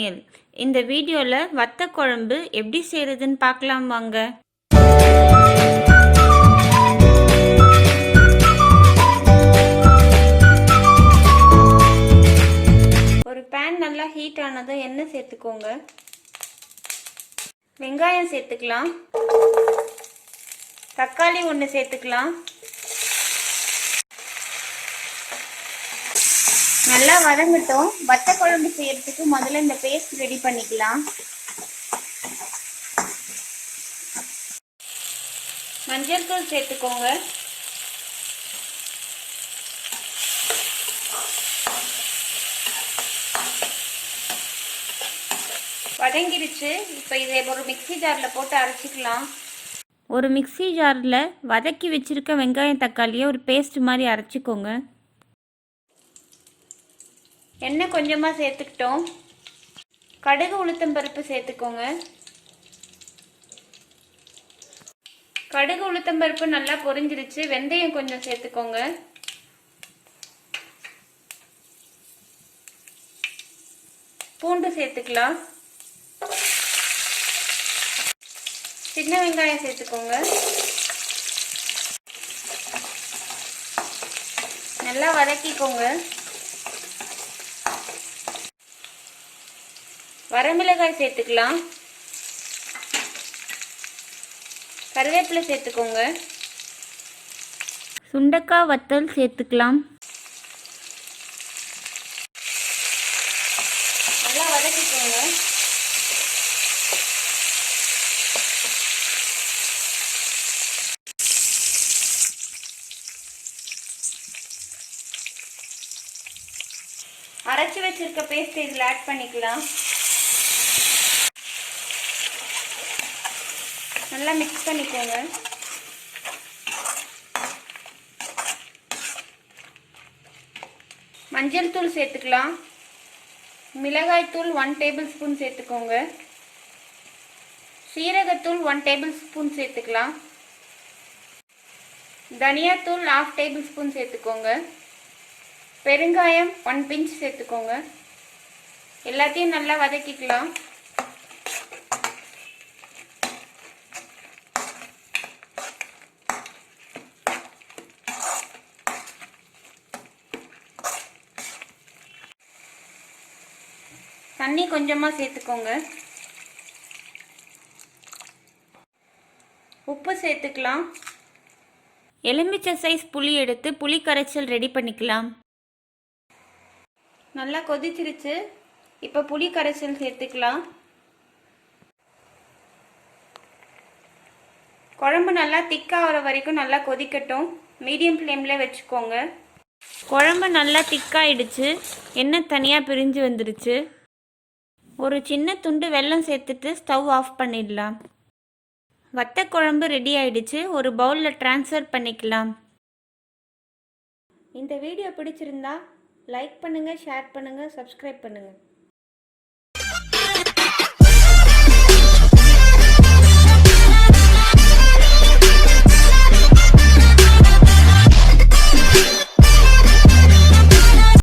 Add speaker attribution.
Speaker 1: சமையல். இந்த வீடியோவில் வத்த குழம்பு எப்படி செய்கிறதுன்னு பார்க்கலாம் வாங்க. ஒரு பேன் நல்லா ஹீட் ஆனதும் எண்ணெய் சேர்த்துக்கோங்க. வெங்காயம் சேர்த்துக்கலாம். தக்காளி ஒன்று சேர்த்துக்கலாம். நல்லா வதங்கட்டும். வத்த குழம்பு செய்யறதுக்கு முதல்ல இந்த பேஸ்ட் ரெடி பண்ணிக்கலாம். மஞ்சள் தூள் சேர்த்துக்கோங்க. வதங்கிடுச்சு. இப்போ இதை ஒரு மிக்ஸி ஜாரில் போட்டு அரைச்சிக்கலாம். ஒரு மிக்ஸி ஜாரில் வதக்கி வச்சிருக்க வெங்காயம் தக்காளியை ஒரு பேஸ்ட் மாதிரி அரைச்சிக்கோங்க. எண்ணெய் கொஞ்சமாக சேர்த்துக்கிட்டோம். கடுகு உளுத்தம் பருப்பு சேர்த்துக்கோங்க. கடுகு உளுத்தம் பருப்பு நல்லா பொரிஞ்சிருச்சு. வெந்தயம் கொஞ்சம் சேர்த்துக்கோங்க. பூண்டு சேர்த்துக்கலாம். சின்ன வெங்காயம் சேர்த்துக்கோங்க. நல்லா வதக்கிக்கோங்க. வரமிளகாய் சேர்த்துக்கலாம். கருவேப்பிலை சேர்த்துக்கோங்க. சுண்டக்காய் வத்தல் சேர்த்துக்கலாம். நல்லா வதக்கிக்கோங்க. அரைச்சி வச்சிருக்க பேஸ்ட் இதில் ஆட் பண்ணிக்கலாம். நல்லா மிக்ஸ் பண்ணிக்கோங்க. மஞ்சள் தூள் சேர்த்துக்கலாம். மிளகாய் தூள் 1 டேபிள் ஸ்பூன் சேர்த்துக்கோங்க. சீரகத்தூள் 1 டேபிள் ஸ்பூன் சேர்த்துக்கலாம். தனியாத்தூள் 1/2 டேபிள் ஸ்பூன் சேர்த்துக்கோங்க. பெருங்காயம் 1 பிஞ்ச் சேர்த்துக்கோங்க. எல்லாத்தையும் நல்லா வதக்கிக்கலாம். தண்ணி கொஞ்சமாக சேர்த்துக்கோங்க. உப்பு சேர்த்துக்கலாம். எலுமிச்சை சைஸ் புளி எடுத்து புளி கரைச்சல் ரெடி பண்ணிக்கலாம். நல்லா கொதிச்சிருச்சு. இப்போ புளி கரைச்சல் சேர்த்துக்கலாம். குழம்பு நல்லா திக்காகிற வரைக்கும் நல்லா கொதிக்கட்டும். மீடியம் ஃப்ளேமில் வச்சுக்கோங்க. குழம்பு நல்லா திக்காயிடுச்சு. எண்ணெய் தனியாக பிரிஞ்சு வந்துடுச்சு. ஒரு சின்ன துண்டு வெல்லம் சேர்த்துட்டு ஸ்டவ் ஆஃப் பண்ணிடலாம். வத்த குழம்பு ரெடி ஆயிடுச்சு. ஒரு பவுலில் ட்ரான்ஸ்ஃபர் பண்ணிக்கலாம். இந்த வீடியோ பிடிச்சிருந்தா லைக் பண்ணுங்கள், ஷேர் பண்ணுங்கள், சப்ஸ்கிரைப் பண்ணுங்கள்.